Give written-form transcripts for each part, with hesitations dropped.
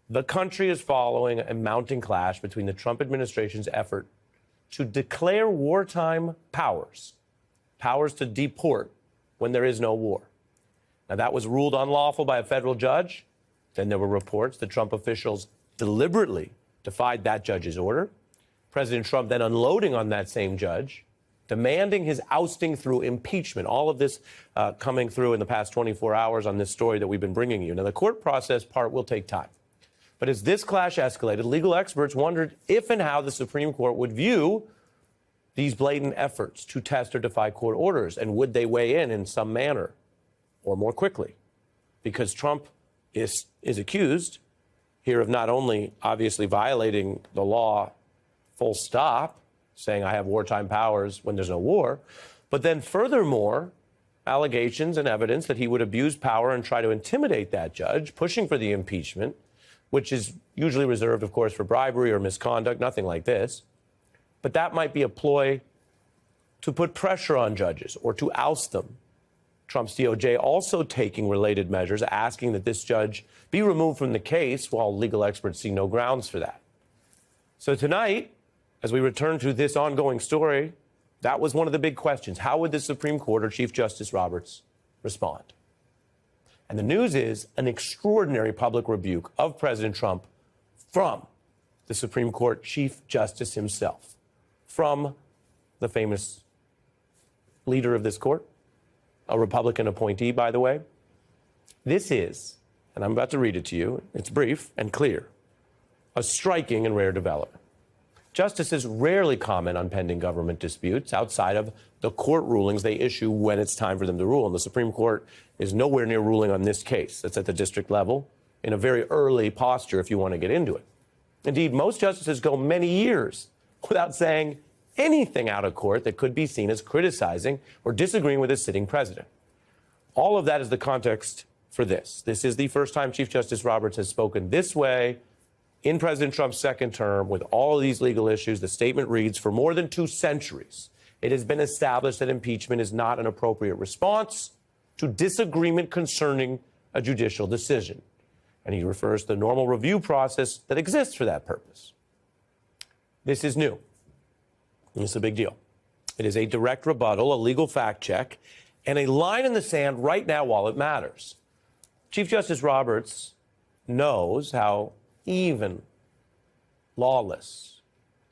The country is following a mounting clash between the Trump administration's effort to declare wartime powers to deport when there is no war. Now, that was ruled unlawful by a federal judge. Then there were reports that Trump officials deliberately defied that judge's order. President Trump then unloading on that same judge, demanding his ousting through impeachment. All of this coming through in the past 24 hours on this story that we've been bringing you. Now, the court process part will take time. But as this clash escalated, legal experts wondered if and how the Supreme Court would view these blatant efforts to test or defy court orders, and would they weigh in some manner or more quickly? Because Trump is accused here of not only obviously violating the law full stop, saying I have wartime powers when there's no war, but then furthermore, allegations and evidence that he would abuse power and try to intimidate that judge, pushing for the impeachment, which is usually reserved, of course, for bribery or misconduct, nothing like this. But that might be a ploy to put pressure on judges or to oust them. Trump's DOJ also taking related measures, asking that this judge be removed from the case, while legal experts see no grounds for that. So tonight, as we return to this ongoing story, that was one of the big questions. How would the Supreme Court or Chief Justice Roberts respond? And the news is an extraordinary public rebuke of President Trump from the Supreme Court Chief Justice himself, from the famous leader of this court, a Republican appointee, by the way. This is, and I'm about to read it to you, it's brief and clear, a striking and rare development. Justices rarely comment on pending government disputes outside of the court rulings they issue when it's time for them to rule. And the Supreme Court is nowhere near ruling on this case. That's at the district level in a very early posture if you want to get into it. Indeed, most justices go many years without saying anything out of court that could be seen as criticizing or disagreeing with a sitting president. All of that is the context for this. This is the first time Chief Justice Roberts has spoken this way in President Trump's second term with all of these legal issues. The statement reads, for more than 2 centuries, it has been established that impeachment is not an appropriate response to disagreement concerning a judicial decision. And he refers to the normal review process that exists for that purpose. This is new. It's a big deal. It is a direct rebuttal, a legal fact check, and a line in the sand right now while it matters. Chief Justice Roberts knows how even lawless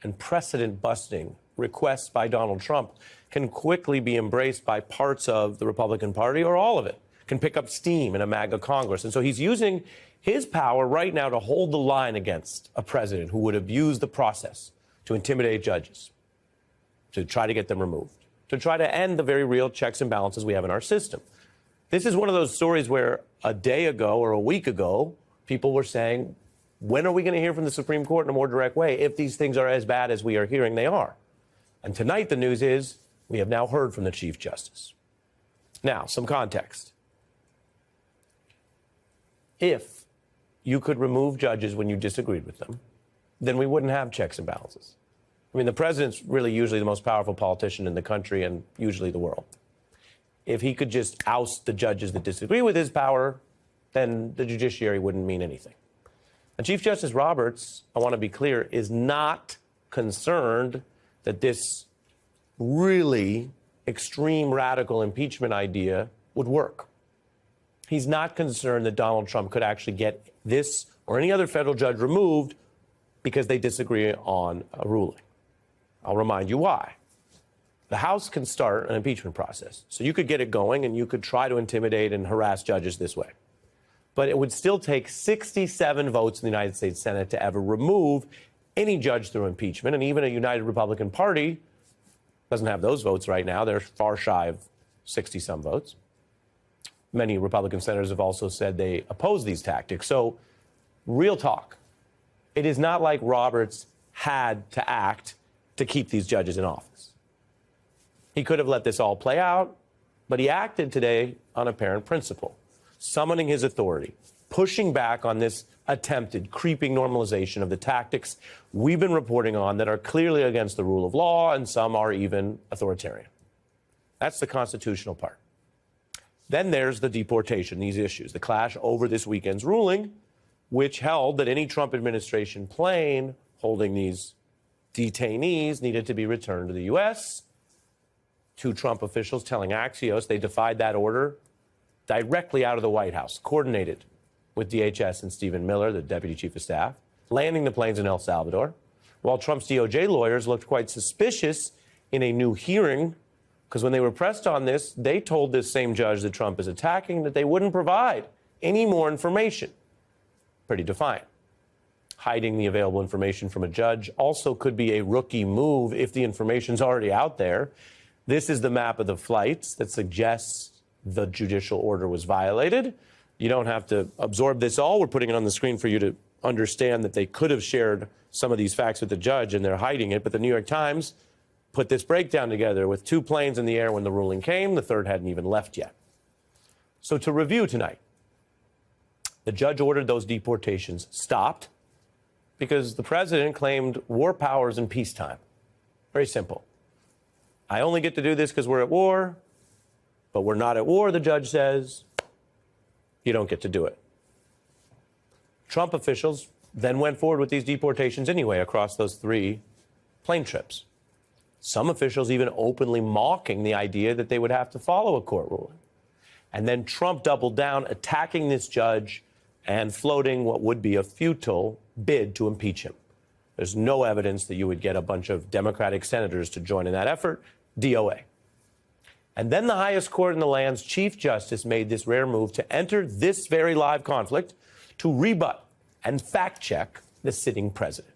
and precedent-busting requests by Donald Trump can quickly be embraced by parts of the Republican Party, or all of it, can pick up steam in a MAGA Congress. And so he's using his power right now to hold the line against a president who would abuse the process to intimidate judges, to try to get them removed, to try to end the very real checks and balances we have in our system. This is one of those stories where a day ago or a week ago, people were saying, when are we going to hear from the Supreme Court in a more direct way if these things are as bad as we are hearing they are? And tonight, the news is we have now heard from the Chief Justice. Now, some context. If you could remove judges when you disagreed with them, then we wouldn't have checks and balances. I mean, the president's really usually the most powerful politician in the country and usually the world. If he could just oust the judges that disagree with his power, then the judiciary wouldn't mean anything. And Chief Justice Roberts, I want to be clear, is not concerned that this really extreme radical impeachment idea would work. He's not concerned that Donald Trump could actually get this or any other federal judge removed because they disagree on a ruling. I'll remind you why. The House can start an impeachment process. So you could get it going and you could try to intimidate and harass judges this way. But it would still take 67 votes in the United States Senate to ever remove any judge through impeachment. And even a united Republican Party doesn't have those votes right now. They're far shy of 60-some votes. Many Republican senators have also said they oppose these tactics. So, real talk. It is not like Roberts had to act to keep these judges in office. He could have let this all play out, but he acted today on apparent principle, summoning his authority, pushing back on this attempted creeping normalization of the tactics we've been reporting on that are clearly against the rule of law, and some are even authoritarian. That's the constitutional part. Then there's the deportation, these issues, the clash over this weekend's ruling which held that any Trump administration plane holding these detainees needed to be returned to the U.S. Two Trump officials telling Axios they defied that order directly out of the White House, coordinated with DHS and Stephen Miller, the deputy chief of staff, landing the planes in El Salvador, while Trump's DOJ lawyers looked quite suspicious in a new hearing, because when they were pressed on this, they told this same judge that Trump is attacking that they wouldn't provide any more information. Pretty defiant. Hiding the available information from a judge also could be a rookie move if the information's already out there. This is the map of the flights that suggests the judicial order was violated. You don't have to absorb this all. We're putting it on the screen for you to understand that they could have shared some of these facts with the judge and they're hiding it. But the New York Times put this breakdown together with two planes in the air when the ruling came. The third hadn't even left yet. So to review tonight, the judge ordered those deportations stopped because the president claimed war powers in peacetime. Very simple. I only get to do this because we're at war, but we're not at war, the judge says. You don't get to do it. Trump officials then went forward with these deportations anyway across those 3 plane trips. Some officials even openly mocking the idea that they would have to follow a court ruling. And then Trump doubled down, attacking this judge and floating what would be a futile bid to impeach him. There's no evidence that you would get a bunch of Democratic senators to join in that effort, DOA. And then the highest court in the land's Chief Justice made this rare move to enter this very live conflict to rebut and fact-check the sitting president.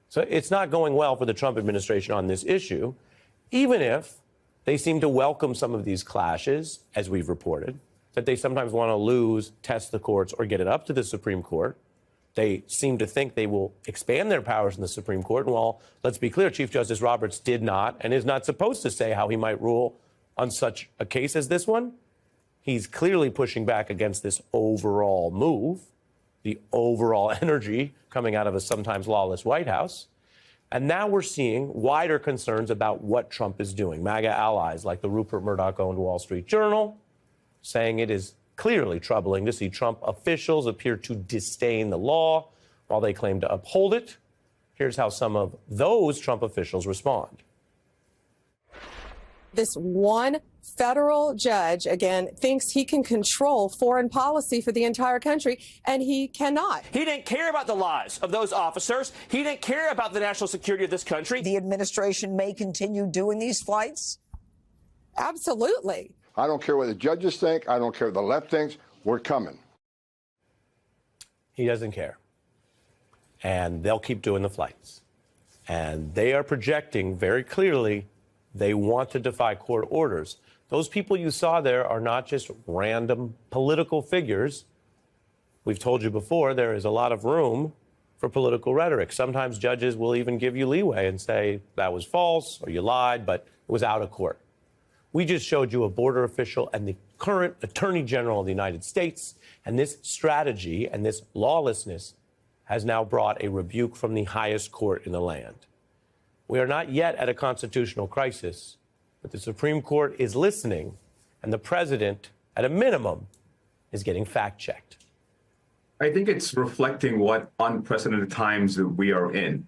So it's not going well for the Trump administration on this issue, even if they seem to welcome some of these clashes, as we've reported, that they sometimes want to lose, test the courts, or get it up to the Supreme Court. They seem to think they will expand their powers in the Supreme Court. And while, let's be clear, Chief Justice Roberts did not and is not supposed to say how he might rule on such a case as this one, he's clearly pushing back against this overall move, the overall energy coming out of a sometimes lawless White House. And now we're seeing wider concerns about what Trump is doing. MAGA allies like the Rupert Murdoch-owned Wall Street Journal saying it is clearly troubling to see Trump officials appear to disdain the law while they claim to uphold it. Here's how some of those Trump officials respond. This one federal judge, again, thinks he can control foreign policy for the entire country, and he cannot. He didn't care about the lives of those officers. He didn't care about the national security of this country. The administration may continue doing these flights? Absolutely. I don't care what the judges think. I don't care what the left thinks. We're coming. He doesn't care. And they'll keep doing the flights. And they are projecting very clearly they want to defy court orders. Those people you saw there are not just random political figures. We've told you before, there is a lot of room for political rhetoric. Sometimes judges will even give you leeway and say that was false or you lied, but it was out of court. We just showed you a border official and the current Attorney General of the United States, and this strategy and this lawlessness has now brought a rebuke from the highest court in the land. We are not yet at a constitutional crisis, but the Supreme Court is listening, and the president, at a minimum, is getting fact-checked. I think it's reflecting what unprecedented times that we are in.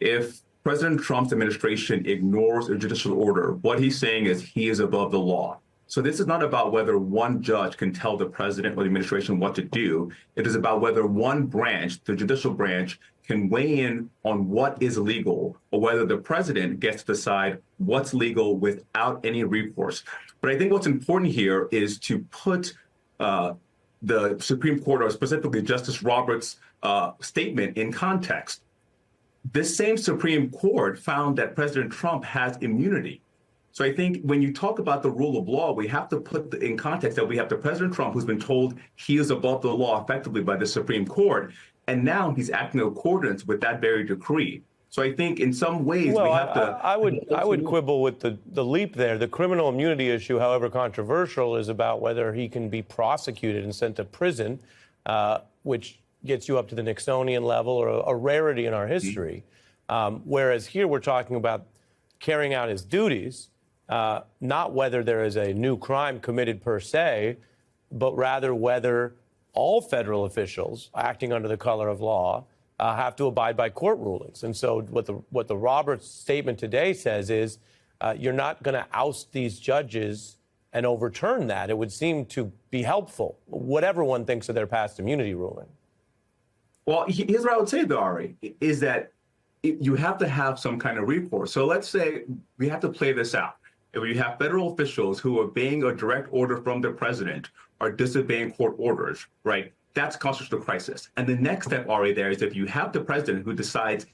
If President Trump's administration ignores a judicial order, what he's saying is he is above the law. So this is not about whether one judge can tell the president or the administration what to do. It is about whether one branch, the judicial branch, can weigh in on what is legal, or whether the president gets to decide what's legal without any recourse. But I think what's important here is to put the Supreme Court, or specifically Justice Roberts' statement, in context. This same Supreme Court found that President Trump has immunity. So I think when you talk about the rule of law, we have to put in context that we have the President Trump who's been told he is above the law effectively by the Supreme Court, and now he's acting in accordance with that very decree. So I think in some ways we have to... I would quibble with the leap there. The criminal immunity issue, however controversial, is about whether he can be prosecuted and sent to prison, which gets you up to the Nixonian level, or a rarity in our history. Whereas here we're talking about carrying out his duties, not whether there is a new crime committed per se, but rather whether all federal officials acting under the color of law have to abide by court rulings. And so what the Roberts statement today says is you're not going to oust these judges and overturn that. It would seem to be helpful, whatever one thinks of their past immunity ruling. Well, here's what I would say, though, Ari, is that you have to have some kind of recourse. So let's say we have to play this out. If we have federal officials who are obeying a direct order from the president are disobeying court orders, right? That's constitutional crisis. And the next step, Ari, there is if you have the president who decides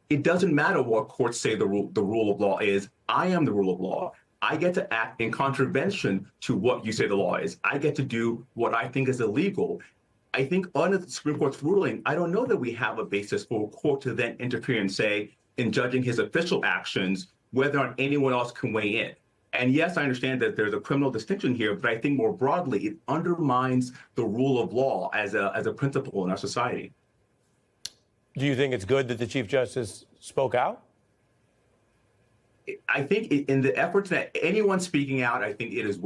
it doesn't matter what courts say the rule of law is, I am the rule of law. I get to act in contravention to what you say the law is. I get to do what I think is illegal. I think under the Supreme Court's ruling, I don't know that we have a basis for a court to then interfere and say, in judging his official actions, whether or not anyone else can weigh in. And yes, I understand that there's a criminal distinction here, but I think more broadly, it undermines the rule of law as a principle in our society. Do you think it's good that the Chief Justice spoke out? I think in the efforts that anyone speaking out, I think it is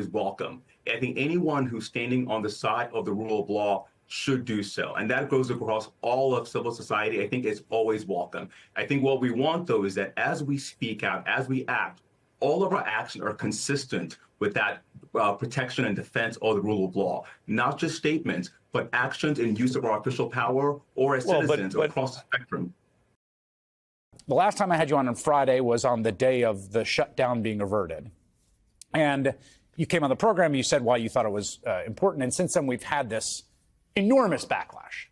welcome. I think anyone who's standing on the side of the rule of law should do so. And that goes across all of civil society. I think it's always welcome. I think what we want, though, is that as we speak out, as we act, all of our actions are consistent with that protection and defense of the rule of law, not just statements, but actions in use of our official power or as citizens across the spectrum. The last time I had you on Friday was on the day of the shutdown being averted. And you came on the program, you said why you thought it was important. And since then, we've had this enormous backlash.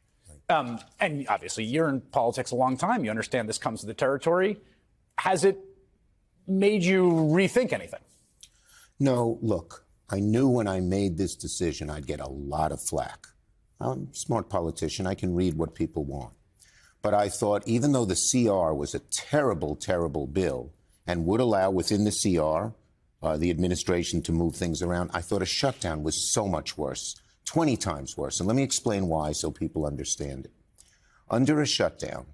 And obviously, you're in politics a long time. You understand this comes with the territory. Has it made you rethink anything? No, look, I knew when I made this decision I'd get a lot of flack. I'm a smart politician. I can read what people want. But I thought even though the CR was a terrible, terrible bill and would allow within the CR the administration to move things around, I thought a shutdown was so much worse, 20 times worse. And let me explain why so people understand it. Under a shutdown,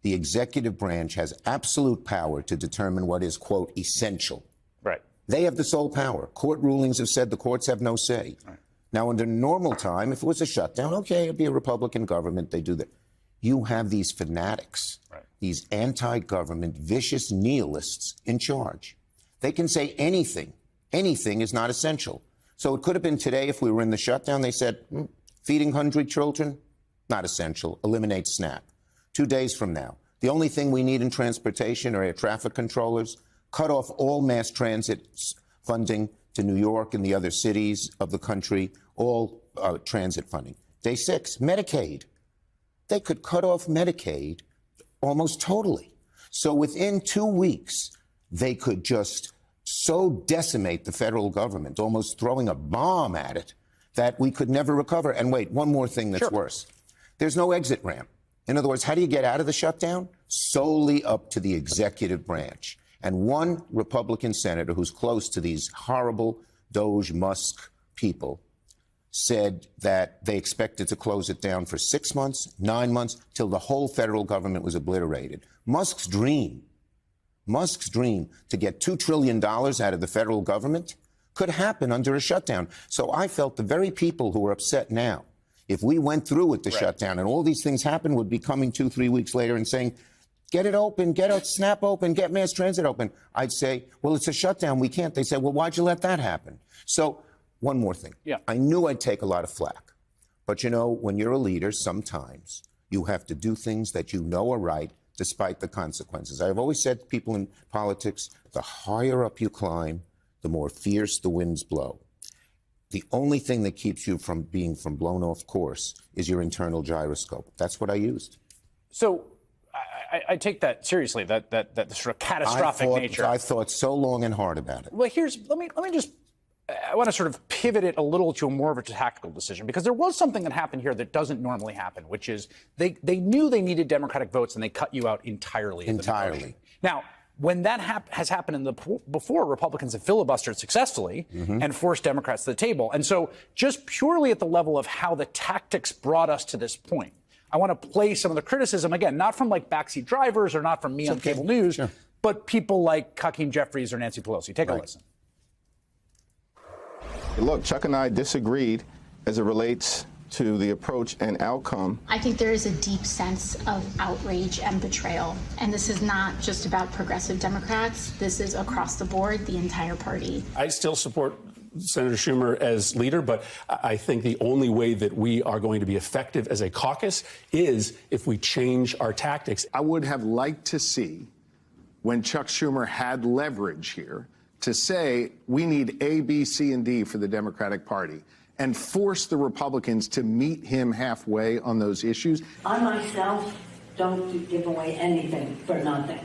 the executive branch has absolute power to determine what is, quote, essential. Right. They have the sole power. Court rulings have said the courts have no say. Right. Now, under normal time, if it was a shutdown, okay, it'd be a Republican government. They do that. You have these fanatics, right, these anti-government, vicious nihilists in charge. They can say anything. Anything is not essential. So it could have been today if we were in the shutdown. They said, feeding hungry children, not essential. Eliminate SNAP. 2 days from now, the only thing we need in transportation are air traffic controllers. Cut off all mass transit funding to New York and the other cities of the country, all transit funding. Day 6, Medicaid. They could cut off Medicaid almost totally. So within 2 weeks, they could just so decimate the federal government, almost throwing a bomb at it, that we could never recover. And wait, one more thing that's worse. There's no exit ramp. In other words, how do you get out of the shutdown? Solely up to the executive branch. And one Republican senator who's close to these horrible Doge Musk people said that they expected to close it down for 6 months, 9 months, till the whole federal government was obliterated. Musk's dream to get $2 trillion out of the federal government could happen under a shutdown. So I felt the very people who are upset now, if we went through with the shutdown and all these things happened, would be coming 2-3 weeks later and saying, get it open, get a SNAP open, get mass transit open. I'd say, well, it's a shutdown. We can't. They said, well, why'd you let that happen? So one more thing. Yeah. I knew I'd take a lot of flack. But, you know, when you're a leader, sometimes you have to do things that you know are right, despite the consequences. I've always said to people in politics, the higher up you climb, the more fierce the winds blow. The only thing that keeps you from being blown off course is your internal gyroscope. That's what I used. So I take that seriously, that sort of catastrophic nature. I thought so long and hard about it. Well, let me just, I want to sort of pivot it a little to a more of a tactical decision, because there was something that happened here that doesn't normally happen, which is they knew they needed Democratic votes and they cut you out entirely. Entirely. Now, when that has happened before, Republicans have filibustered successfully and forced Democrats to the table. And so just purely at the level of how the tactics brought us to this point, I want to play some of the criticism, again, not from like backseat drivers or not from me on cable news, but people like Hakeem Jeffries or Nancy Pelosi. Take a listen. Look, Chuck and I disagreed as it relates to the approach and outcome. I think there is a deep sense of outrage and betrayal. And this is not just about progressive Democrats. This is across the board, the entire party. I still support Senator Schumer as leader, but I think the only way that we are going to be effective as a caucus is if we change our tactics. I would have liked to see, when Chuck Schumer had leverage here, to say we need A, B, C, and D for the Democratic Party and force the Republicans to meet him halfway on those issues. I myself don't give away anything for nothing.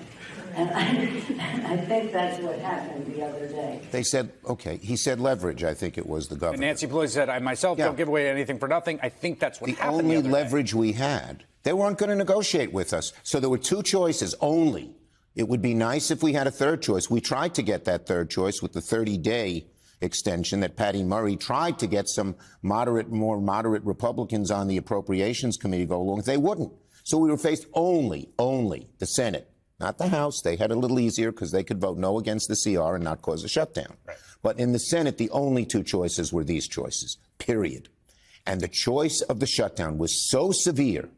And I think that's what happened the other day. They said, okay, he said leverage, I think it was the governor. And Nancy Pelosi said, I myself don't give away anything for nothing. I think that's what happened. The only leverage we had, they weren't going to negotiate with us. So there were two choices only. It would be nice if we had a third choice. We tried to get that third choice with the 30-day extension that Patty Murray tried to get some more moderate Republicans on the Appropriations Committee to go along. They wouldn't. So we were faced only the Senate, not the House. They had it a little easier because they could vote no against the CR and not cause a shutdown. Right. But in the Senate, the only two choices were these choices, period. And the choice of the shutdown was so severe,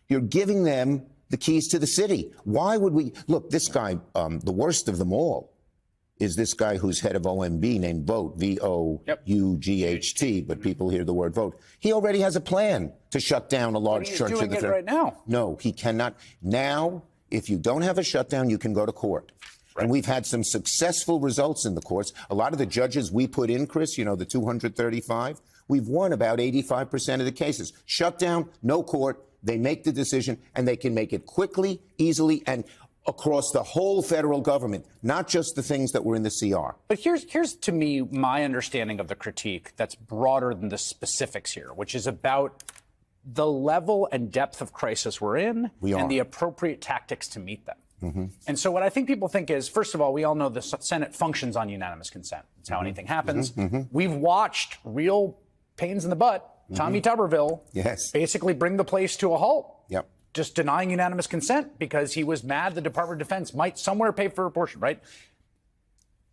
you're giving them the keys to the city. Why would we? Look, this guy, the worst of them all, is this guy who's head of OMB named Vogt, V-O-U-G-H-T, but people hear the word vote. He already has a plan to shut down a large church. He's doing it right now. No, he cannot. Now, if you don't have a shutdown, you can go to court. Right. And we've had some successful results in the courts. A lot of the judges we put in, Chris, you know, the 235, we've won about 85% of the cases. Shutdown, no court. They make the decision, and they can make it quickly, easily, and across the whole federal government, not just the things that were in the CR. But here's to me my understanding of the critique that's broader than the specifics here, which is about the level and depth of crisis we're in and the appropriate tactics to meet them. Mm-hmm. And so what I think people think is, first of all, we all know the Senate functions on unanimous consent. That's how anything happens. We've watched real pains in the butt, Tommy Tuberville, basically bring the place to a halt. Just denying unanimous consent because he was mad the Department of Defense might somewhere pay for a portion, right?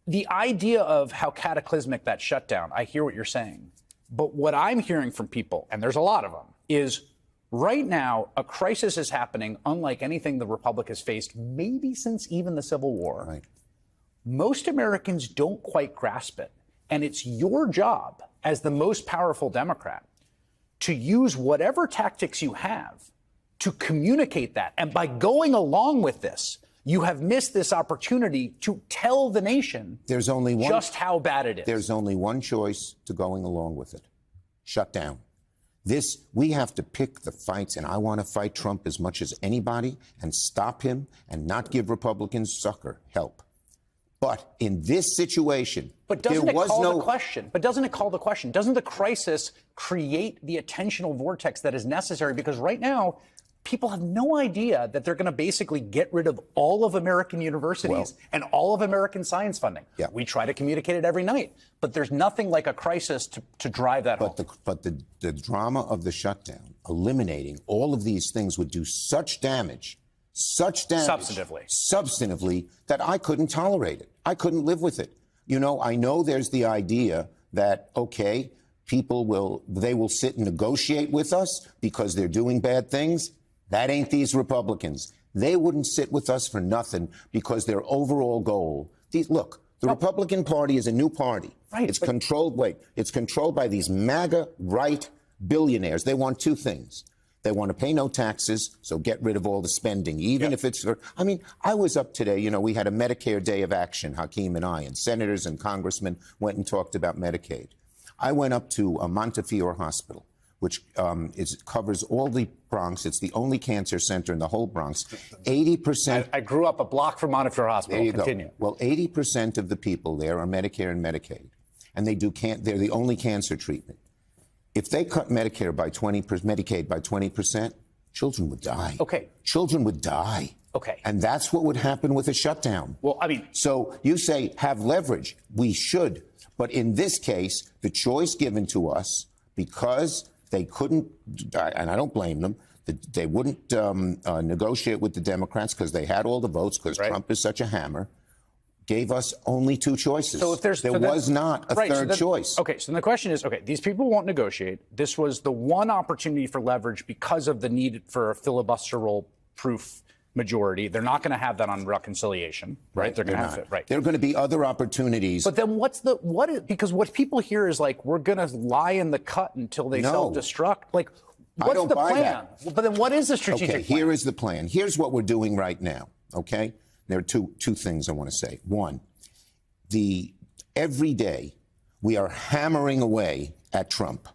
The idea of how cataclysmic that shutdown, I hear what you're saying. But what I'm hearing from people, and there's a lot of them, is right now a crisis is happening unlike anything the Republic has faced, maybe since even the Civil War. Right. Most Americans don't quite grasp it. And it's your job as the most powerful Democrat to use whatever tactics you have to communicate that. And by going along with this, you have missed this opportunity to tell the nation just how bad it is. There's only one choice to going along with it. Shut down. We have to pick the fights, and I want to fight Trump as much as anybody and stop him and not give Republicans help. But in this situation, doesn't it call the question? Doesn't the crisis create the attentional vortex that is necessary? Because right now, people have no idea that they're going to basically get rid of all of American universities and all of American science funding. We try to communicate it every night, but there's nothing like a crisis to drive that home. But the drama of the shutdown, eliminating all of these things would do such damage substantively, that I couldn't tolerate it. I couldn't live with it. You know, I know there's the idea that, okay, people will sit and negotiate with us because they're doing bad things. That ain't these Republicans. They wouldn't sit with us for nothing because their overall goal. The Republican Party is a new party. Right, it's controlled by these MAGA right billionaires. They want two things. They want to pay no taxes, so get rid of all the spending, even if it's for. I mean, I was up today, you know, we had a Medicare Day of Action, Hakeem and I, and senators and congressmen went and talked about Medicaid. I went up to Montefiore Hospital, which covers all the Bronx. It's the only cancer center in the whole Bronx. 80%. I grew up a block from Montefiore Hospital. There you Continue. Go. Well, 80% of the people there are Medicare and Medicaid, and they're the only cancer treatment. If they cut Medicaid by 20%, children would die. Okay. Children would die. Okay. And that's what would happen with a shutdown. Well, I mean. So you say have leverage. We should. But in this case, the choice given to us, because they couldn't, and I don't blame them, they wouldn't negotiate with the Democrats because they had all the votes because Trump is such a hammer. gave us only two choices. So if there was not a third choice. Okay, so the question is, okay, these people won't negotiate. This was the one opportunity for leverage because of the need for a filibuster-proof majority. They're not going to have that on reconciliation, right? They're going to have it, right? There are going to be other opportunities. But then because what people hear is like, we're going to lie in the cut until they self-destruct. Like, what's the plan? That. But then what is the strategic plan? Here is the plan. Here's what we're doing right now, okay? There are two things I want to say. One, every day we are hammering away at Trump.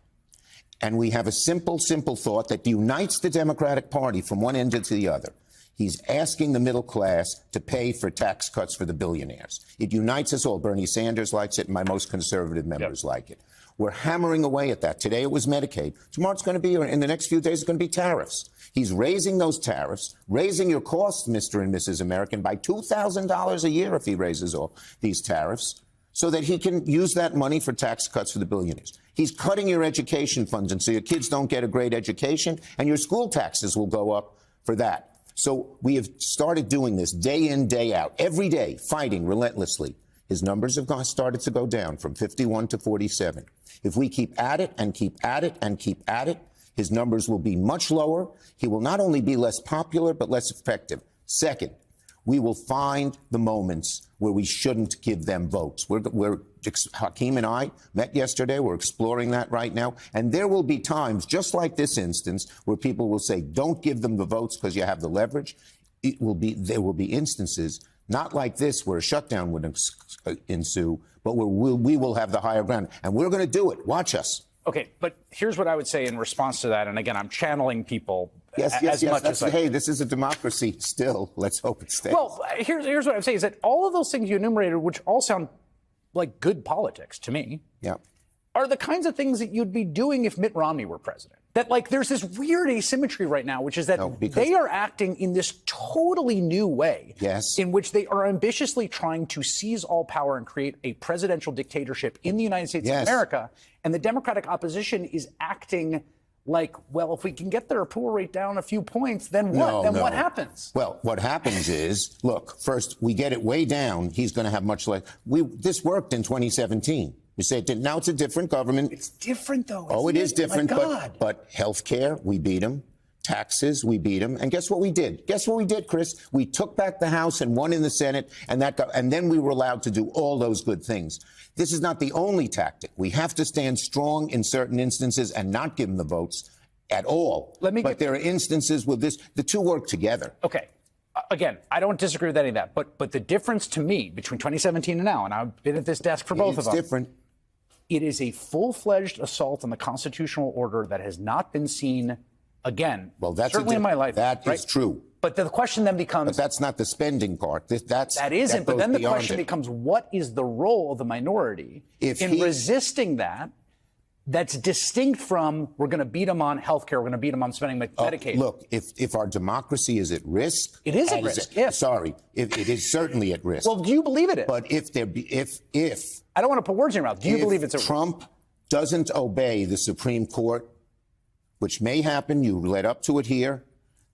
And we have a simple thought that unites the Democratic Party from one end to the other. He's asking the middle class to pay for tax cuts for the billionaires. It unites us all. Bernie Sanders likes it, and my most conservative members like it. We're hammering away at that. Today it was Medicaid. Tomorrow it's going to be, in the next few days, it's going to be tariffs. He's raising those tariffs, raising your costs, Mr. and Mrs. American, by $2,000 a year if he raises all these tariffs, so that he can use that money for tax cuts for the billionaires. He's cutting your education funds, and so your kids don't get a great education, and your school taxes will go up for that. So we have started doing this day in, day out, every day, fighting relentlessly. His numbers have started to go down from 51 to 47. If we keep at it and keep at it and keep at it, his numbers will be much lower. He will not only be less popular, but less effective. Second, we will find the moments where we shouldn't give them votes. Hakeem and I met yesterday. We're exploring that right now. And there will be times, just like this instance, where people will say, don't give them the votes because you have the leverage. There will be instances, not like this, where a shutdown would ensue, but where we will have the higher ground. And we're going to do it. Watch us. Okay, but here's what I would say in response to that. And again, I'm channeling people yes, as much as hey, this is a democracy still. Let's hope it stays. Well, here's what I'm saying is that all of those things you enumerated, which all sound like good politics to me, are the kinds of things that you'd be doing if Mitt Romney were president. That, like, there's this weird asymmetry right now, which is that they are acting in this totally new way, in which they are ambitiously trying to seize all power and create a presidential dictatorship in the United States of America. And the Democratic opposition is acting like, well, if we can get their approval rate down a few points, then what? What happens? Well, what happens is, look, first, we get it way down. He's going to have much less. This worked in 2017. You say it didn't. Now it's a different government. It's different, though. Oh, it is different. But health care, we beat him. Taxes, we beat him. And guess what we did? Guess what we did, Chris? We took back the House and won in the Senate, and then we were allowed to do all those good things. This is not the only tactic. We have to stand strong in certain instances and not give them the votes at all. But there are instances with this. The two work together. Okay. Again, I don't disagree with any of that. But the difference to me between 2017 and now, and I've been at this desk for both of them. It's different. It is a full-fledged assault on the constitutional order that has not been seen again. Well, that's certainly in my life. That is true. But the question then becomes... But that's not the spending part. That isn't. But then the question becomes, what is the role of the minority in resisting that? That's distinct from, we're going to beat them on health care, we're going to beat them on spending Medicaid. Look, if our democracy is at risk... It is at risk, yes. Sorry, it is certainly at risk. Well, do you believe it is? But if I don't want to put words in your mouth. Do you believe it's at risk? Trump doesn't obey the Supreme Court, which may happen, you led up to it here,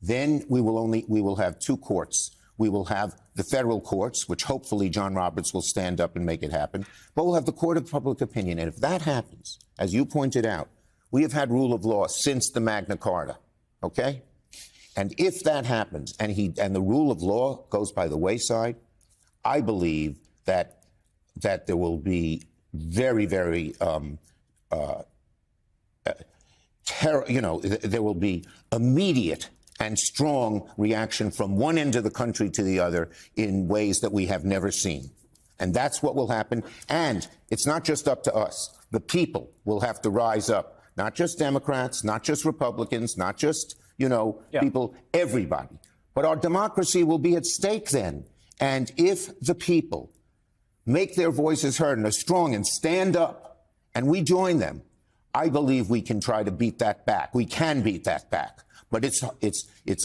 then we will have two courts. We will have the federal courts, which hopefully John Roberts will stand up and make it happen. But we'll have the court of public opinion. And if that happens, as you pointed out, we have had rule of law since the Magna Carta, okay? And if that happens and the rule of law goes by the wayside, I believe that there will be very, very there will be immediate and strong reaction from one end of the country to the other in ways that we have never seen. And that's what will happen. And it's not just up to us. The people will have to rise up, not just Democrats, not just Republicans, not just, people, everybody. But our democracy will be at stake then. And if the people make their voices heard and are strong and stand up, and we join them, I believe we can try to beat that back. We can beat that back. But it's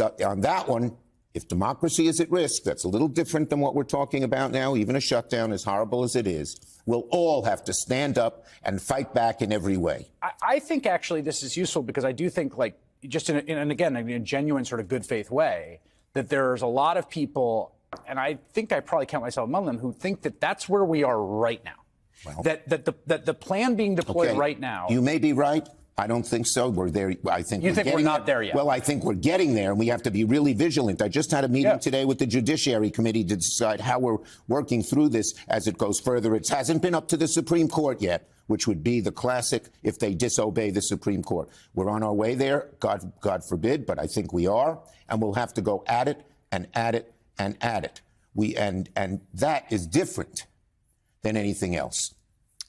on that one. If democracy is at risk, that's a little different than what we're talking about now. Even a shutdown, as horrible as it is, we'll all have to stand up and fight back in every way. I think actually this is useful because I do think, like, just in a genuine sort of good faith way, that there's a lot of people and I think I probably count myself among them, who think that that's where we are right now. Well, that the plan being deployed right now. You may be right. I don't think so. We're there. I think you think we're not there yet. Well, I think we're getting there, and we have to be really vigilant. I just had a meeting today with the Judiciary Committee to decide how we're working through this as it goes further. It hasn't been up to the Supreme Court yet, which would be the classic if they disobey the Supreme Court. We're on our way there, God forbid, but I think we are, and we'll have to go at it and at it and at it. And that is different than anything else.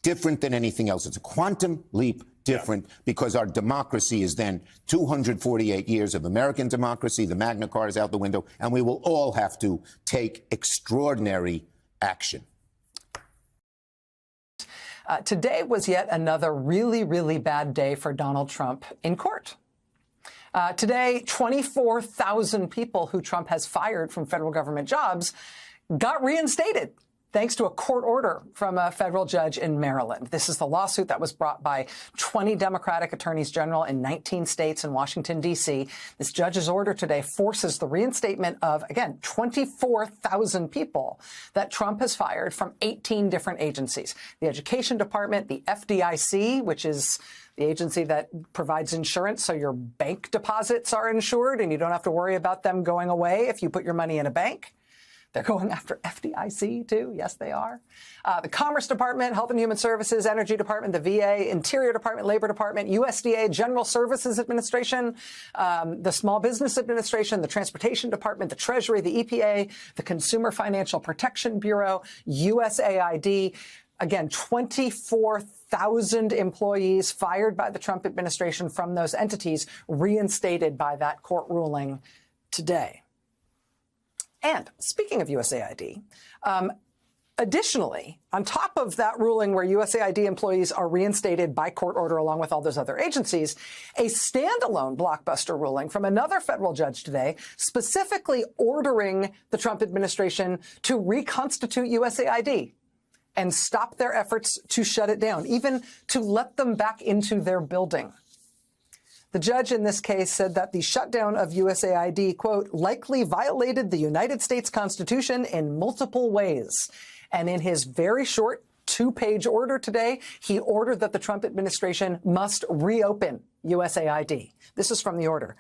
Different than anything else. It's a quantum leap different because our democracy is then 248 years of American democracy. The Magna Carta is out the window, and we will all have to take extraordinary action. Today was yet another really, really bad day for Donald Trump in court. Today, 24,000 people who Trump has fired from federal government jobs got reinstated, thanks to a court order from a federal judge in Maryland. This is the lawsuit that was brought by 20 Democratic attorneys general in 19 states and Washington, D.C. This judge's order today forces the reinstatement of, again, 24,000 people that Trump has fired from 18 different agencies. The Education Department, the FDIC, which is the agency that provides insurance so your bank deposits are insured and you don't have to worry about them going away if you put your money in a bank. They're going after FDIC, too. Yes, they are. The Commerce Department, Health and Human Services, Energy Department, the VA, Interior Department, Labor Department, USDA, General Services Administration, the Small Business Administration, the Transportation Department, the Treasury, the EPA, the Consumer Financial Protection Bureau, USAID. Again, 24,000 employees fired by the Trump administration from those entities, reinstated by that court ruling today. And speaking of USAID, additionally, on top of that ruling where USAID employees are reinstated by court order along with all those other agencies, a standalone blockbuster ruling from another federal judge today specifically ordering the Trump administration to reconstitute USAID and stop their efforts to shut it down, even to let them back into their building. The judge in this case said that the shutdown of USAID, quote, likely violated the United States Constitution in multiple ways. And in his very short two-page order today, he ordered that the Trump administration must reopen USAID. This is from the order.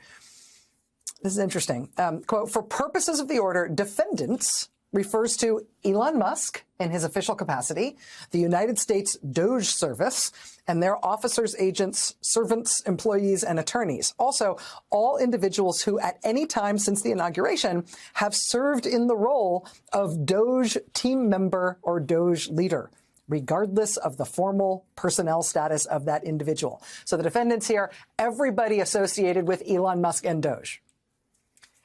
This is interesting. Quote, for purposes of the order, defendants refers to Elon Musk in his official capacity, the United States DOJ service, and their officers, agents, servants, employees, and attorneys. Also, all individuals who at any time since the inauguration have served in the role of DOJ team member or DOJ leader, regardless of the formal personnel status of that individual. So the defendants here, everybody associated with Elon Musk and DOJ.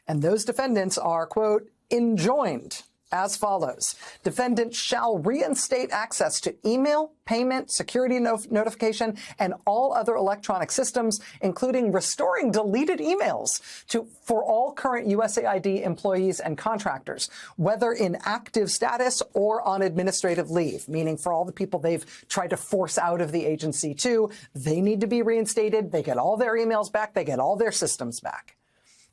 And those defendants are, quote, enjoined as follows. Defendants shall reinstate access to email, payment, security notification, and all other electronic systems, including restoring deleted emails for all current USAID employees and contractors, whether in active status or on administrative leave, meaning for all the people they've tried to force out of the agency too, they need to be reinstated. They get all their emails back. They get all their systems back.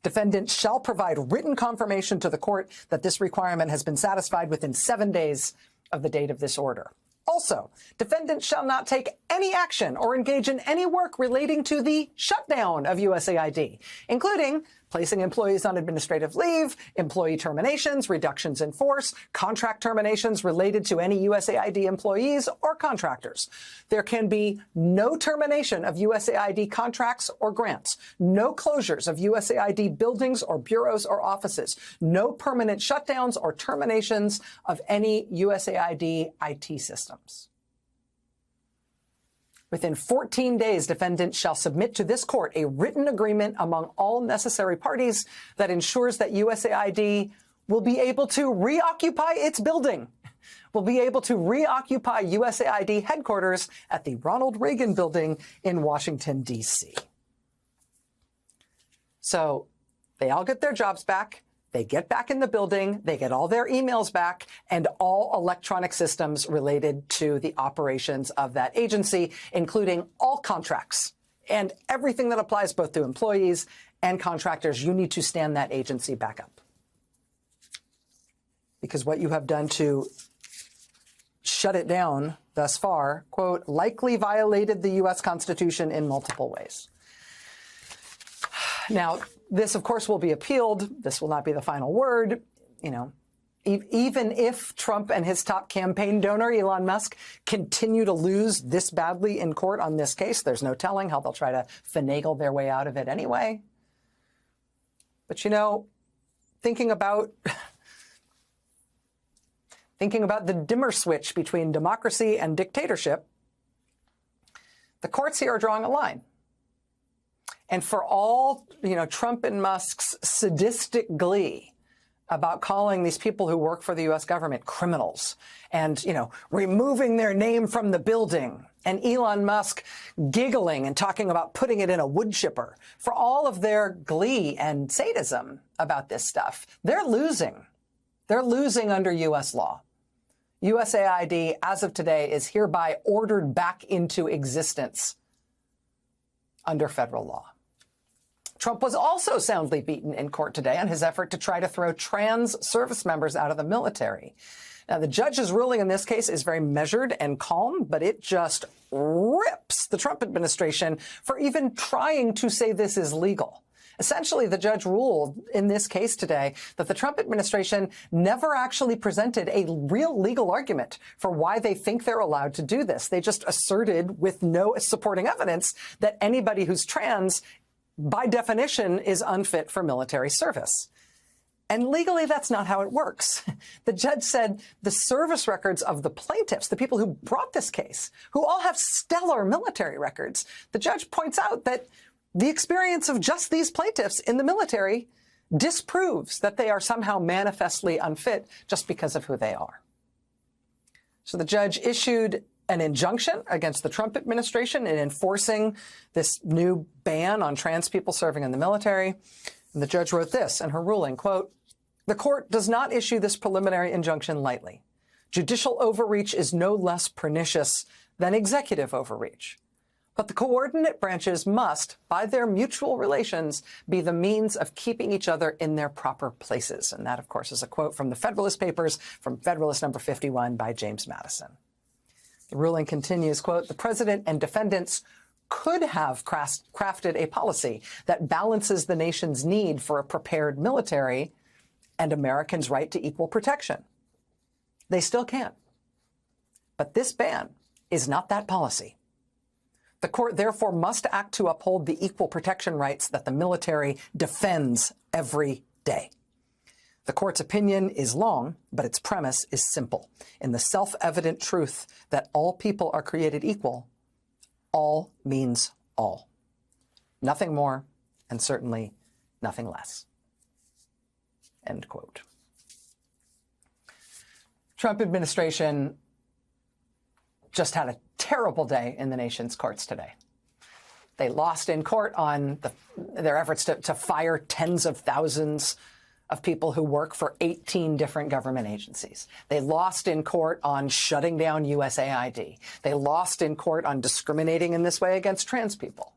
Defendants shall provide written confirmation to the court that this requirement has been satisfied within 7 days of the date of this order. Also, defendants shall not take any action or engage in any work relating to the shutdown of USAID, including placing employees on administrative leave, employee terminations, reductions in force, contract terminations related to any USAID employees or contractors. There can be no termination of USAID contracts or grants, no closures of USAID buildings or bureaus or offices, no permanent shutdowns or terminations of any USAID IT systems. Within 14 days, defendants shall submit to this court a written agreement among all necessary parties that ensures that USAID will be able to reoccupy its building, will be able to reoccupy USAID headquarters at the Ronald Reagan Building in Washington, D.C. So they all get their jobs back. They get back in the building, they get all their emails back, and all electronic systems related to the operations of that agency, including all contracts and everything that applies both to employees and contractors. You need to stand that agency back up. because what you have done to shut it down thus far, quote, likely violated the U.S. Constitution in multiple ways. Now, this, of course, will be appealed. This will not be the final word. You know, even if Trump and his top campaign donor, Elon Musk, continue to lose this badly in court on this case, there's no telling how they'll try to finagle their way out of it anyway. But, you know, thinking about the dimmer switch between democracy and dictatorship, the courts here are drawing a line. And for all, you know, Trump and Musk's sadistic glee about calling these people who work for the U.S. government criminals and, you know, removing their name from the building, and Elon Musk giggling and talking about putting it in a wood chipper, for all of their glee and sadism about this stuff, they're losing. They're losing under U.S. law. USAID, as of today, is hereby ordered back into existence under federal law. Trump was also soundly beaten in court today on his effort to try to throw trans service members out of the military. Now, the judge's ruling in this case is very measured and calm, but it just rips the Trump administration for even trying to say this is legal. Essentially, the judge ruled in this case today that the Trump administration never actually presented a real legal argument for why they think they're allowed to do this. They just asserted with no supporting evidence that anybody who's trans, by definition, is unfit for military service. And legally, that's not how it works. The judge said the service records of the plaintiffs, the people who brought this case, who all have stellar military records, the judge points out that the experience of just these plaintiffs in the military disproves that they are somehow manifestly unfit just because of who they are. So the judge issued an injunction against the Trump administration in enforcing this new ban on trans people serving in the military. And the judge wrote this in her ruling, quote, "The court does not issue this preliminary injunction lightly. Judicial overreach is no less pernicious than executive overreach. But the coordinate branches must, by their mutual relations, be the means of keeping each other in their proper places." And that, of course, is a quote from the Federalist Papers, from Federalist number 51 by James Madison. The ruling continues, quote, "The president and defendants could have crafted a policy that balances the nation's need for a prepared military and Americans' right to equal protection. They still can. But this ban is not that policy. The court, therefore, must act to uphold the equal protection rights that the military defends every day. The court's opinion is long, but its premise is simple. In the self-evident truth that all people are created equal, all means all. Nothing more, and certainly nothing less." End quote. Trump administration just had a terrible day in the nation's courts today. They lost in court on their efforts to fire tens of thousands of people who work for 18 different government agencies. They lost in court on shutting down USAID. They lost in court on discriminating in this way against trans people.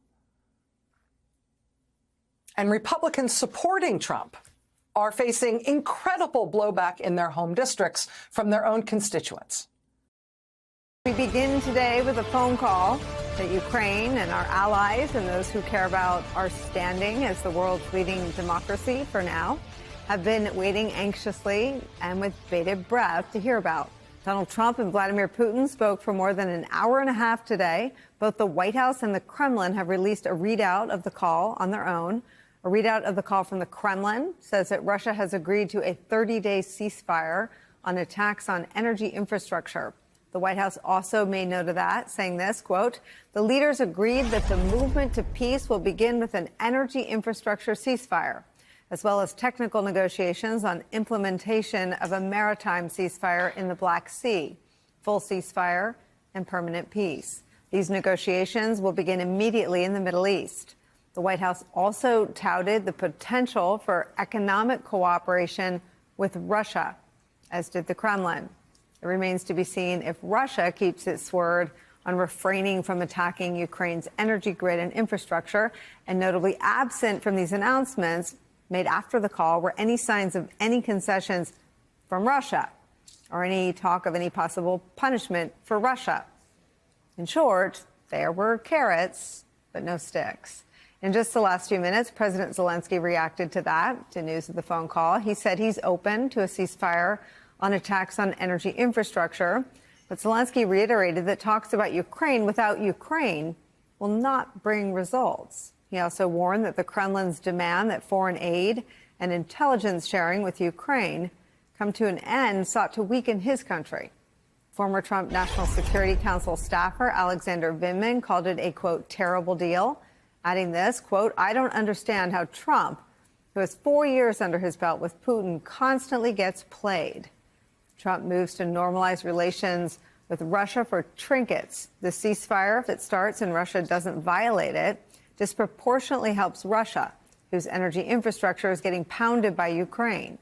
And Republicans supporting Trump are facing incredible blowback in their home districts from their own constituents. We begin today with a phone call that Ukraine and our allies and those who care about our standing as the world's leading democracy for now have been waiting anxiously and with bated breath to hear about. Donald Trump and Vladimir Putin spoke for more than an hour and a half today. Both the White House and the Kremlin have released a readout of the call on their own. A readout of the call from the Kremlin says that Russia has agreed to a 30-day ceasefire on attacks on energy infrastructure. The White House also made note of that, saying this, quote, "The leaders agreed that the movement to peace will begin with an energy infrastructure ceasefire, as well as technical negotiations on implementation of a maritime ceasefire in the Black Sea, full ceasefire and permanent peace. These negotiations will begin immediately in the Middle East." The White House also touted the potential for economic cooperation with Russia, as did the Kremlin. It remains to be seen if Russia keeps its word on refraining from attacking Ukraine's energy grid and infrastructure. And notably absent from these announcements made after the call were any signs of any concessions from Russia or any talk of any possible punishment for Russia. In short, there were carrots, but no sticks. In just the last few minutes, President Zelensky reacted to that, to news of the phone call. He said he's open to a ceasefire on attacks on energy infrastructure. But Zelensky reiterated that talks about Ukraine without Ukraine will not bring results. He also warned that the Kremlin's demand that foreign aid and intelligence sharing with Ukraine come to an end sought to weaken his country. Former Trump National Security Council staffer Alexander Vindman called it a, quote, terrible deal, adding this, quote, I don't understand how Trump, who has 4 years under his belt with Putin, constantly gets played. Trump moves to normalize relations with Russia for trinkets. The ceasefire, if it starts and Russia doesn't violate it, disproportionately helps Russia, whose energy infrastructure is getting pounded by Ukraine.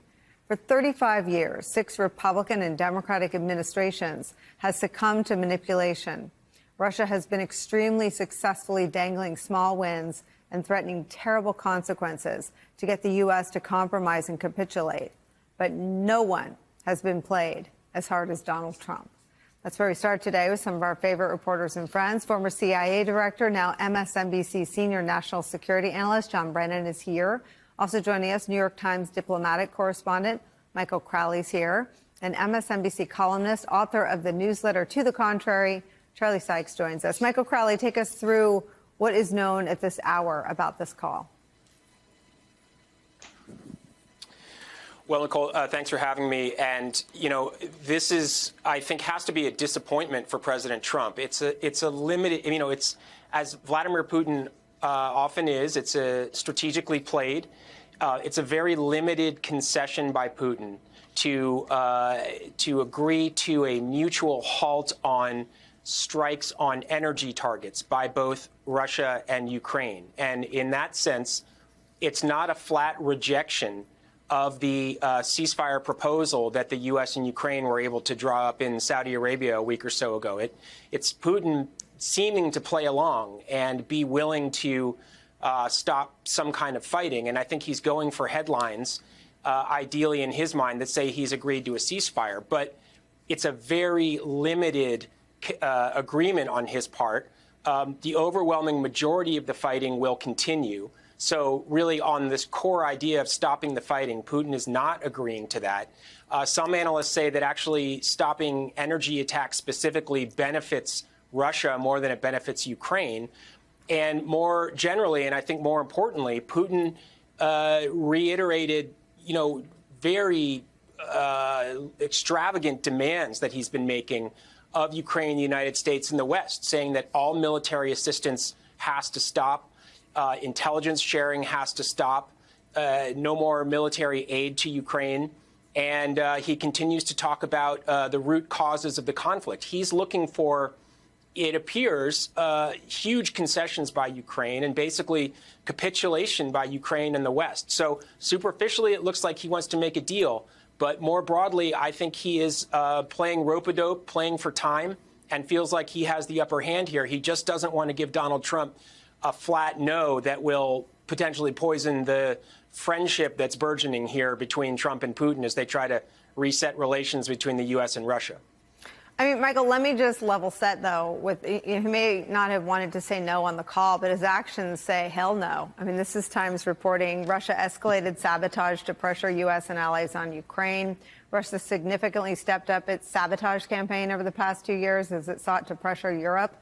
For 35 years, 6 Republican and Democratic administrations has succumbed to manipulation. Russia has been extremely successfully dangling small wins and threatening terrible consequences to get the U.S. to compromise and capitulate. But no one has been played as hard as Donald Trump. That's where we start today with some of our favorite reporters and friends. Former CIA director, now MSNBC senior national security analyst John Brennan is here. Also joining us, New York Times diplomatic correspondent Michael Crowley's here, and MSNBC columnist, author of the newsletter To the Contrary, Charlie Sykes joins us. Michael Crowley, take us through what is known at this hour about this call. Well, Nicole, thanks for having me. And, this is, I think, has to be a disappointment for President Trump. It's a limited, it's, as Vladimir Putin often is, it's a strategically played. It's a very limited concession by Putin to agree to a mutual halt on strikes on energy targets by both Russia and Ukraine. And in that sense, it's not a flat rejection of the ceasefire proposal that the U.S. and Ukraine were able to draw up in Saudi Arabia a week or so ago. It's Putin seeming to play along and be willing to stop some kind of fighting. And I think he's going for headlines, ideally in his mind, that say he's agreed to a ceasefire. But it's a very limited agreement on his part. The overwhelming majority of the fighting will continue. So really on this core idea of stopping the fighting, Putin is not agreeing to that. Some analysts say that actually stopping energy attacks specifically benefits Russia more than it benefits Ukraine. And more generally, and I think more importantly, Putin reiterated, very extravagant demands that he's been making of Ukraine, the United States, and the West, saying that all military assistance has to stop. Intelligence sharing has to stop. No more military aid to Ukraine. And he continues to talk about the root causes of the conflict. He's looking for, it appears, huge concessions by Ukraine and basically capitulation by Ukraine and the West. So superficially, it looks like he wants to make a deal. But more broadly, I think he is playing rope-a-dope, playing for time, and feels like he has the upper hand here. He just doesn't want to give Donald Trump a flat no that will potentially poison the friendship that's burgeoning here between Trump and Putin as they try to reset relations between the U.S. and Russia. I mean, Michael, let me just level set, though, with he may not have wanted to say no on the call, but his actions say hell no. I mean, this is Times reporting Russia escalated sabotage to pressure U.S. and allies on Ukraine. Russia significantly stepped up its sabotage campaign over the past 2 years as it sought to pressure Europe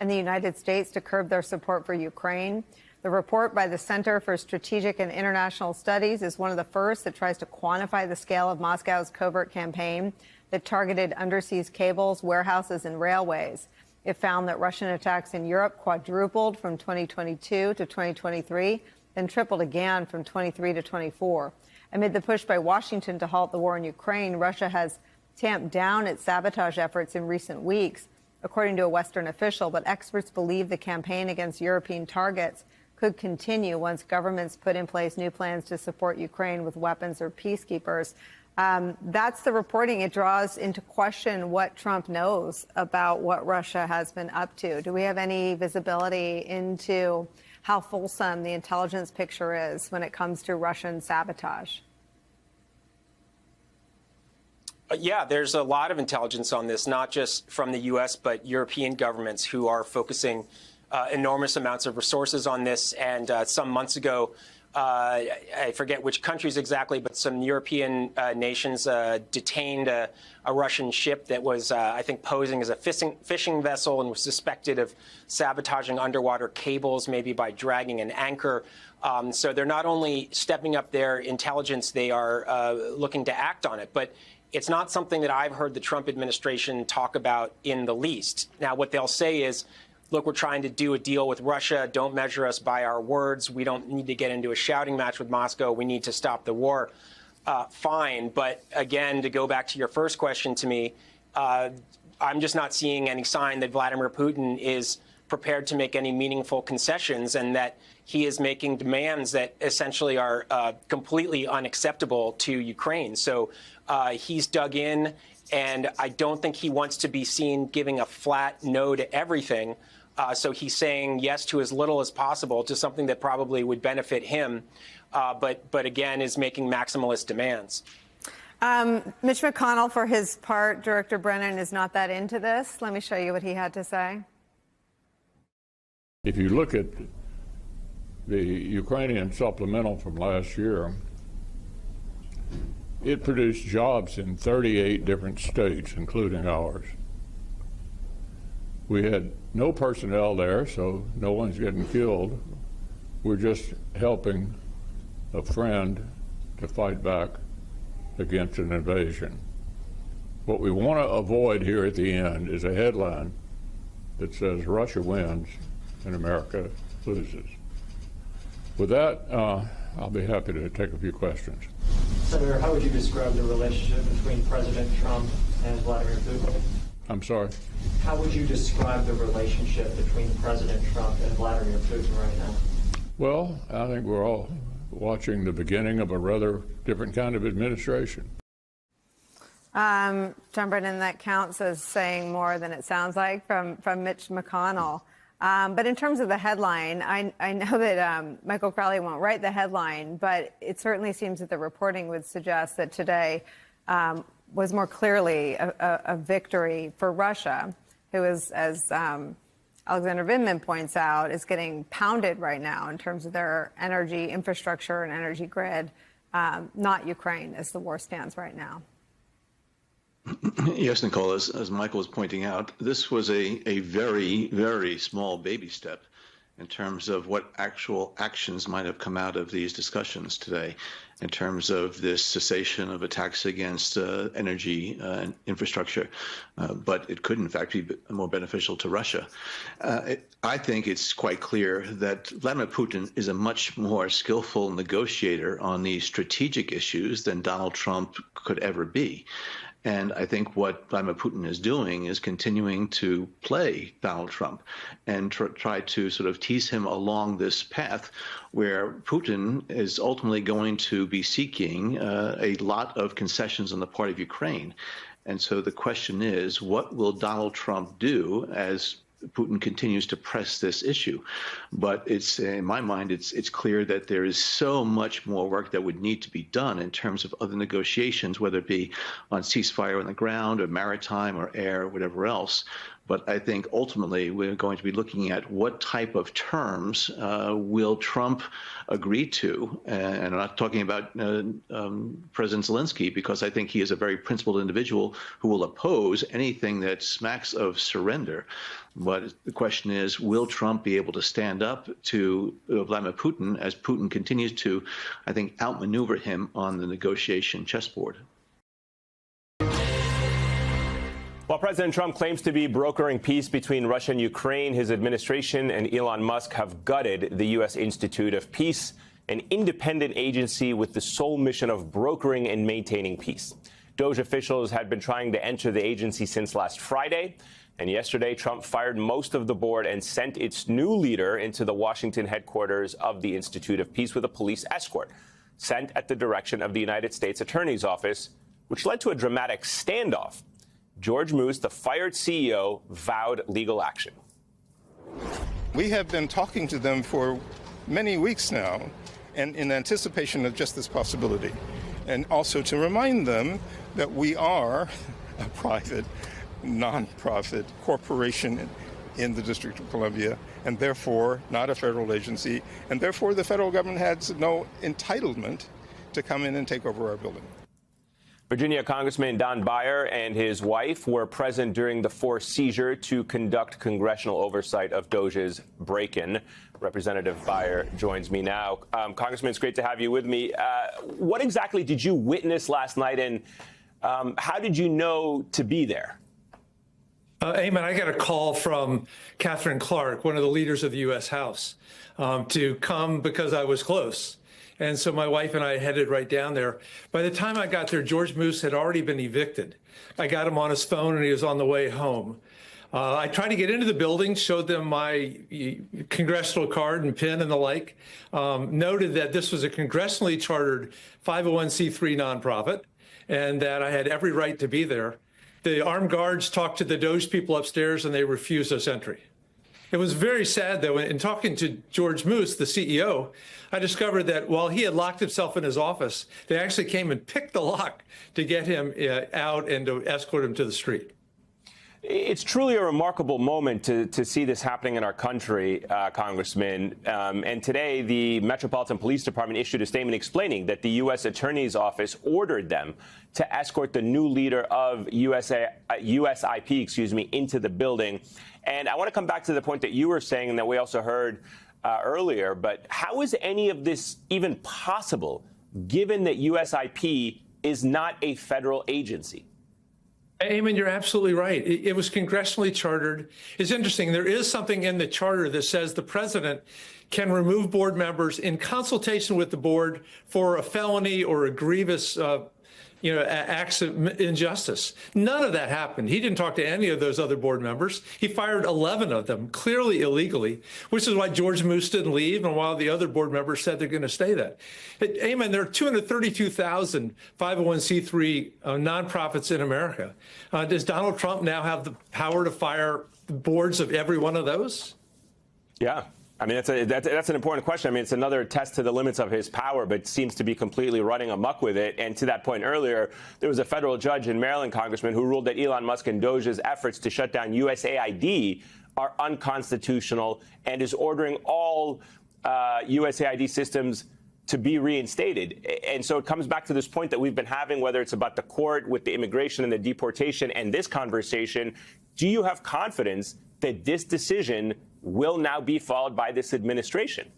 and the United States to curb their support for Ukraine. The report by the Center for Strategic and International Studies is one of the first that tries to quantify the scale of Moscow's covert campaign that targeted undersea cables, warehouses, and railways. It found that Russian attacks in Europe quadrupled from 2022 to 2023, then tripled again from 23 to 24. Amid the push by Washington to halt the war in Ukraine, Russia has tamped down its sabotage efforts in recent weeks, according to a Western official, but experts believe the campaign against European targets could continue once governments put in place new plans to support Ukraine with weapons or peacekeepers. That's the reporting. It draws into question what Trump knows about what Russia has been up to. Do we have any visibility into how fulsome the intelligence picture is when it comes to Russian sabotage? Yeah, there's a lot of intelligence on this, not just from the U.S., but European governments who are focusing enormous amounts of resources on this. And some months ago, I forget which countries exactly, but some European nations detained a Russian ship that was, I think, posing as a fishing vessel and was suspected of sabotaging underwater cables, maybe by dragging an anchor. So they're not only stepping up their intelligence, they are looking to act on it. But it's not something that I've heard the Trump administration talk about in the least. Now, what they'll say is, look, we're trying to do a deal with Russia. Don't measure us by our words. We don't need to get into a shouting match with Moscow. We need to stop the war. Fine. But again, to go back to your first question to me, I'm just not seeing any sign that Vladimir Putin is prepared to make any meaningful concessions and that he is making demands that essentially are completely unacceptable to Ukraine. So he's dug in, and I don't think he wants to be seen giving a flat no to everything. So he's saying yes to as little as possible to something that probably would benefit him, but again, is making maximalist demands. Mitch McConnell, for his part, Director Brennan is not that into this. Let me show you what he had to say. If you look at the Ukrainian supplemental from last year, it produced jobs in 38 different states, including ours. We had no personnel there, so no one's getting killed. We're just helping a friend to fight back against an invasion. What we want to avoid here at the end is a headline that says Russia wins and America loses. With that, I'll be happy to take a few questions. Senator, how would you describe the relationship between President Trump and Vladimir Putin? I'm sorry? How would you describe the relationship between President Trump and Vladimir Putin right now? Well, I think we're all watching the beginning of a rather different kind of administration. John Brennan, that counts as saying more than it sounds like from Mitch McConnell. But in terms of the headline, I know that Michael Crowley won't write the headline, but it certainly seems that the reporting would suggest that today was more clearly a victory for Russia, who is, as Alexander Vindman points out, is getting pounded right now in terms of their energy infrastructure and energy grid, not Ukraine, as the war stands right now. Yes, Nicole, as Michael was pointing out, this was a very, very small baby step in terms of what actual actions might have come out of these discussions today, in terms of this cessation of attacks against energy and infrastructure. But it could, in fact, be more beneficial to Russia. I think it's quite clear that Vladimir Putin is a much more skillful negotiator on these strategic issues than Donald Trump could ever be. And I think what Vladimir Putin is doing is continuing to play Donald Trump and try to sort of tease him along this path where Putin is ultimately going to be seeking a lot of concessions on the part of Ukraine. And so the question is, what will Donald Trump do as Putin continues to press this issue? But it's, in my mind, it's clear that there is so much more work that would need to be done in terms of other negotiations, whether it be on ceasefire on the ground or maritime or air or whatever else. But I think ultimately we're going to be looking at what type of terms will Trump agree to. And I'm not talking about President Zelensky, because I think he is a very principled individual who will oppose anything that smacks of surrender. But the question is, will Trump be able to stand up to Vladimir Putin as Putin continues to, I think, outmaneuver him on the negotiation chessboard? While President Trump claims to be brokering peace between Russia and Ukraine, his administration and Elon Musk have gutted the U.S. Institute of Peace, an independent agency with the sole mission of brokering and maintaining peace. DOJ officials had been trying to enter the agency since last Friday, and yesterday Trump fired most of the board and sent its new leader into the Washington headquarters of the Institute of Peace with a police escort, sent at the direction of the United States Attorney's Office, which led to a dramatic standoff. George Moose, the fired CEO, vowed legal action. We have been talking to them for many weeks now, and in anticipation of just this possibility, and also to remind them that we are a private, nonprofit corporation in the District of Columbia, and therefore not a federal agency, and therefore the federal government has no entitlement to come in and take over our building. Virginia Congressman Don Beyer and his wife were present during the forced seizure to conduct congressional oversight of DOJ's break-in. Representative Beyer joins me now. Congressman, it's great to have you with me. What exactly did you witness last night, and how did you know to be there? Eamon, I got a call from Catherine Clark, one of the leaders of the U.S. House, to come because I was close. And so my wife and I headed right down there. By the time I got there, George Moose had already been evicted. I got him on his phone, and he was on the way home. I tried to get into the building, showed them my congressional card and pin and the like, noted that this was a congressionally chartered 501c3 nonprofit and that I had every right to be there. The armed guards talked to the DOJ people upstairs, and they refused us entry. It was very sad, though, in talking to George Moose, the CEO, I discovered that while he had locked himself in his office, they actually came and picked the lock to get him out and to escort him to the street. It's truly a remarkable moment to see this happening in our country, Congressman. And today, the Metropolitan Police Department issued a statement explaining that the U.S. Attorney's Office ordered them to escort the new leader of USIP, into the building. And I want to come back to the point that you were saying and that we also heard earlier. But how is any of this even possible, given that USIP is not a federal agency? Eamon, you're absolutely right. It was congressionally chartered. It's interesting. There is something in the charter that says the president can remove board members in consultation with the board for a felony or a grievous acts of injustice. None of that happened. He didn't talk to any of those other board members. He fired 11 of them, clearly illegally, which is why George Moose didn't leave and while the other board members said they're going to stay there. Eamon, there are 232,000 501c3 nonprofits in America. Does Donald Trump now have the power to fire the boards of every one of those? Yeah. I mean, that's an important question. I mean, it's another test to the limits of his power, but seems to be completely running amok with it. And to that point earlier, there was a federal judge in Maryland, Congressman, who ruled that Elon Musk and DOJ's efforts to shut down USAID are unconstitutional and is ordering all USAID systems to be reinstated. And so it comes back to this point that we've been having, whether it's about the court with the immigration and the deportation and this conversation. Do you have confidence that this decision will now be followed by this administration?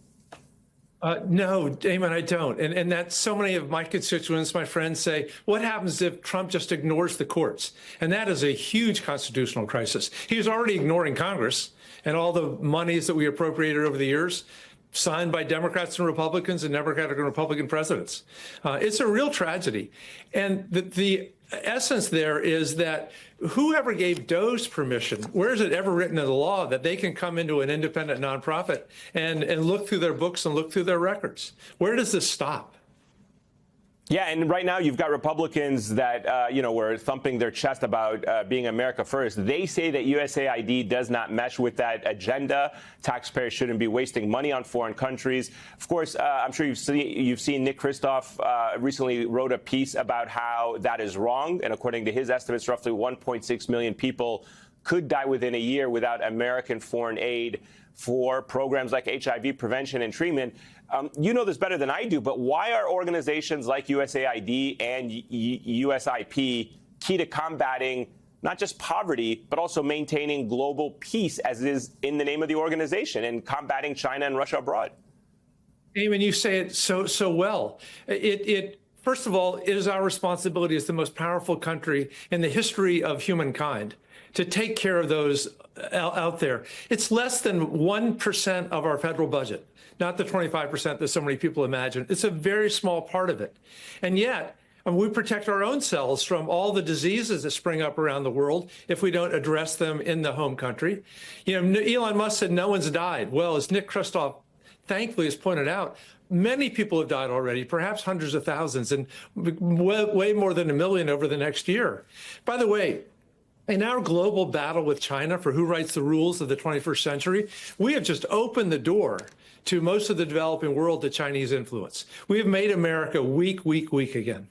No, Eamon, I don't. And that so many of my constituents, my friends say, what happens if Trump just ignores the courts? And that is a huge constitutional crisis. He was already ignoring Congress and all the monies that we appropriated over the years, signed by Democrats and Republicans and Democratic and Republican presidents. It's a real tragedy. And the essence there is that whoever gave DOJ permission, where is it ever written in the law that they can come into an independent nonprofit and look through their books and look through their records? Where does this stop? Yeah, and right now you've got Republicans that, were thumping their chest about being America first. They say that USAID does not mesh with that agenda. Taxpayers shouldn't be wasting money on foreign countries. Of course, I'm sure you've seen Nick Kristof recently wrote a piece about how that is wrong. And according to his estimates, roughly 1.6 million people could die within a year without American foreign aid for programs like HIV prevention and treatment. You know this better than I do, but why are organizations like USAID and USIP key to combating not just poverty, but also maintaining global peace, as is in the name of the organization, and combating China and Russia abroad? Eamon, you say it so well. First of all, it is our responsibility as the most powerful country in the history of humankind to take care of those out there. It's less than 1% of our federal budget, not the 25% that so many people imagine. It's a very small part of it. And yet, we protect our own selves from all the diseases that spring up around the world if we don't address them in the home country. Elon Musk said no one's died. Well, as Nick Kristof thankfully has pointed out, many people have died already, perhaps hundreds of thousands, and way more than 1 million over the next year. By the way, in our global battle with China for who writes the rules of the 21st century, we have just opened the door to most of the developing world to Chinese influence. We have made America weak again.